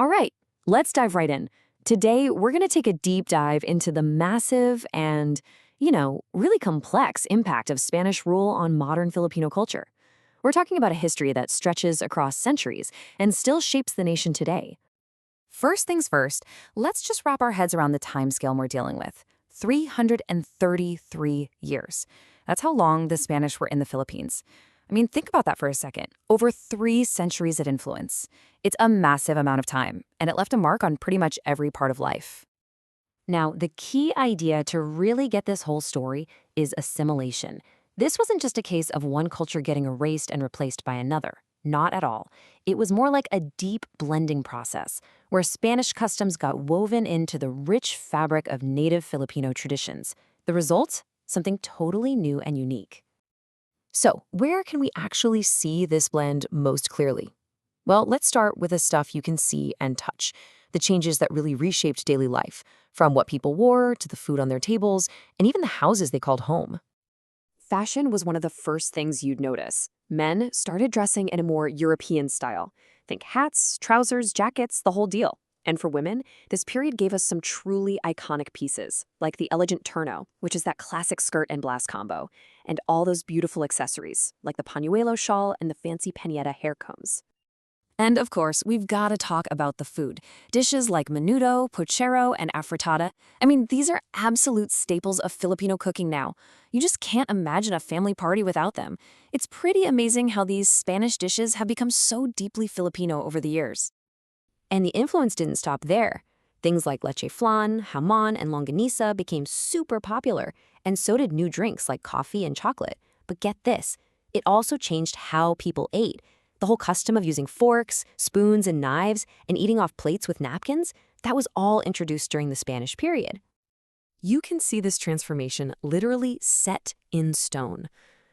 All right, let's dive right in. Today, we're going to take a deep dive into the massive and, really complex impact of Spanish rule on modern Filipino culture. We're talking about a history that stretches across centuries and still shapes the nation today. First things first, let's just wrap our heads around the timescale we're dealing with. 333 years. That's how long the Spanish were in the Philippines. I mean, think about that for a second. Over 3 centuries of influence. It's a massive amount of time, and it left a mark on pretty much every part of life. Now, the key idea to really get this whole story is assimilation. This wasn't just a case of one culture getting erased and replaced by another. Not at all. It was more like a deep blending process, where Spanish customs got woven into the rich fabric of native Filipino traditions. The result? Something totally new and unique. So, where can we actually see this blend most clearly? Well, let's start with the stuff you can see and touch, the changes that really reshaped daily life, from what people wore to the food on their tables, and even the houses they called home. Fashion was one of the first things you'd notice. Men started dressing in a more European style. Think hats, trousers, jackets, the whole deal. And for women, this period gave us some truly iconic pieces, like the elegant turno, which is that classic skirt and blouse combo, and all those beautiful accessories, like the pañuelo shawl and the fancy pañeta hair combs. And of course, we've got to talk about the food. Dishes like menudo, pochero, and afritada. I mean, these are absolute staples of Filipino cooking now. You just can't imagine a family party without them. It's pretty amazing how these Spanish dishes have become so deeply Filipino over the years. And the influence didn't stop there. Things like leche flan, jamon, and longanisa became super popular, and so did new drinks like coffee and chocolate. But get this, it also changed how people ate. The whole custom of using forks, spoons, and knives, and eating off plates with napkins, that was all introduced during the Spanish period. You can see this transformation literally set in stone.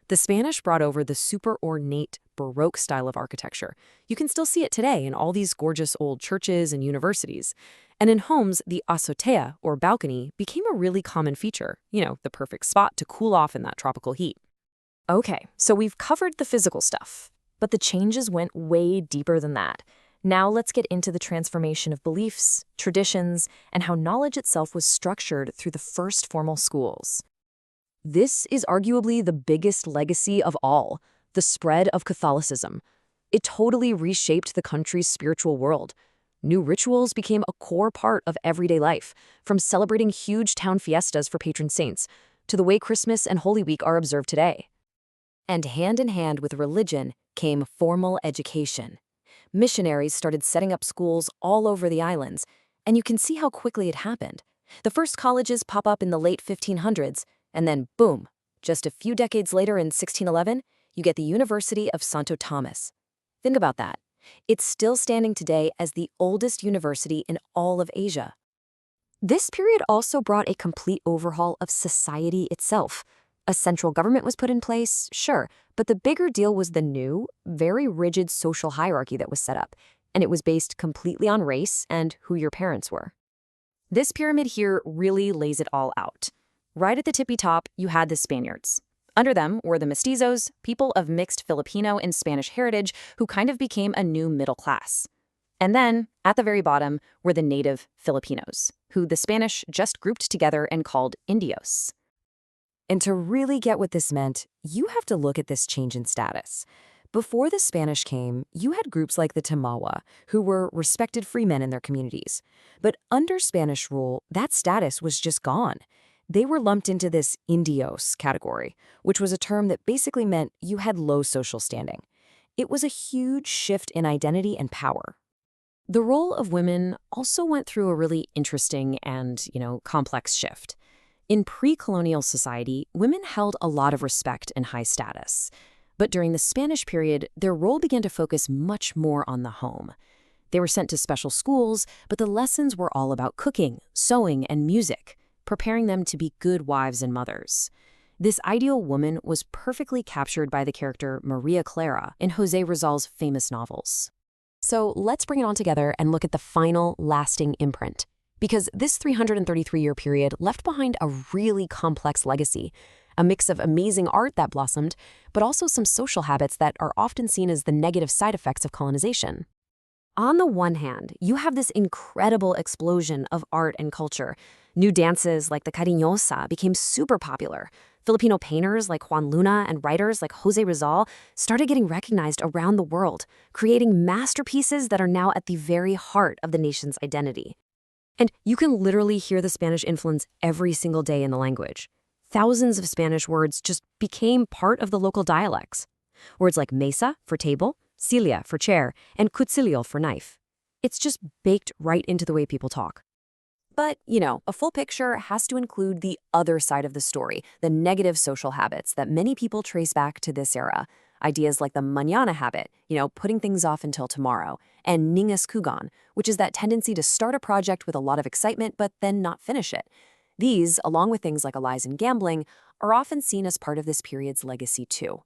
The Spanish brought over the super ornate Baroque style of architecture. You can still see it today in all these gorgeous old churches and universities. And in homes, the azotea, or balcony, became a really common feature, the perfect spot to cool off in that tropical heat. Okay, so we've covered the physical stuff, but the changes went way deeper than that. Now let's get into the transformation of beliefs, traditions, and how knowledge itself was structured through the first formal schools. This is arguably the biggest legacy of all, the spread of Catholicism. It totally reshaped the country's spiritual world. New rituals became a core part of everyday life, from celebrating huge town fiestas for patron saints to the way Christmas and Holy Week are observed today. And hand in hand with religion came formal education. Missionaries started setting up schools all over the islands, and you can see how quickly it happened. The first colleges pop up in the late 1500s, and then boom, just a few decades later in 1611, you get the University of Santo Thomas. Think about that. It's still standing today as the oldest university in all of Asia. This period also brought a complete overhaul of society itself. A central government was put in place, sure, but the bigger deal was the new, very rigid social hierarchy that was set up, and it was based completely on race and who your parents were. This pyramid here really lays it all out. Right at the tippy top, you had the Spaniards. Under them were the mestizos, people of mixed Filipino and Spanish heritage who kind of became a new middle class. And then, at the very bottom, were the native Filipinos, who the Spanish just grouped together and called Indios. And to really get what this meant, you have to look at this change in status. Before the Spanish came, you had groups like the Tamawa, who were respected free men in their communities. But under Spanish rule, that status was just gone. They were lumped into this Indios category, which was a term that basically meant you had low social standing. It was a huge shift in identity and power. The role of women also went through a really interesting and, complex shift. In pre-colonial society, women held a lot of respect and high status. But during the Spanish period, their role began to focus much more on the home. They were sent to special schools, but the lessons were all about cooking, sewing, and music, preparing them to be good wives and mothers. This ideal woman was perfectly captured by the character Maria Clara in José Rizal's famous novels. So let's bring it all together and look at the final, lasting imprint. Because this 333-year period left behind a really complex legacy, a mix of amazing art that blossomed, but also some social habits that are often seen as the negative side effects of colonization. On the one hand, you have this incredible explosion of art and culture. New dances like the cariñosa became super popular. Filipino painters like Juan Luna and writers like Jose Rizal started getting recognized around the world, creating masterpieces that are now at the very heart of the nation's identity. And you can literally hear the Spanish influence every single day in the language. Thousands of Spanish words just became part of the local dialects. Words like mesa for table, silla for chair, and cuchillo for knife. It's just baked right into the way people talk. But, a full picture has to include the other side of the story, the negative social habits that many people trace back to this era. Ideas like the mañana habit, putting things off until tomorrow, and ningas kugan, which is that tendency to start a project with a lot of excitement but then not finish it. These, along with things like lies and gambling, are often seen as part of this period's legacy too.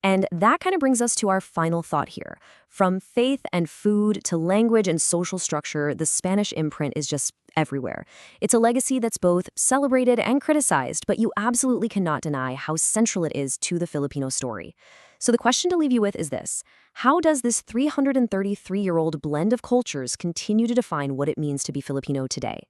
And that kind of brings us to our final thought here. From faith and food to language and social structure, the Spanish imprint is just everywhere. It's a legacy that's both celebrated and criticized, but you absolutely cannot deny how central it is to the Filipino story. So the question to leave you with is this: how does this 333-year-old blend of cultures continue to define what it means to be Filipino today?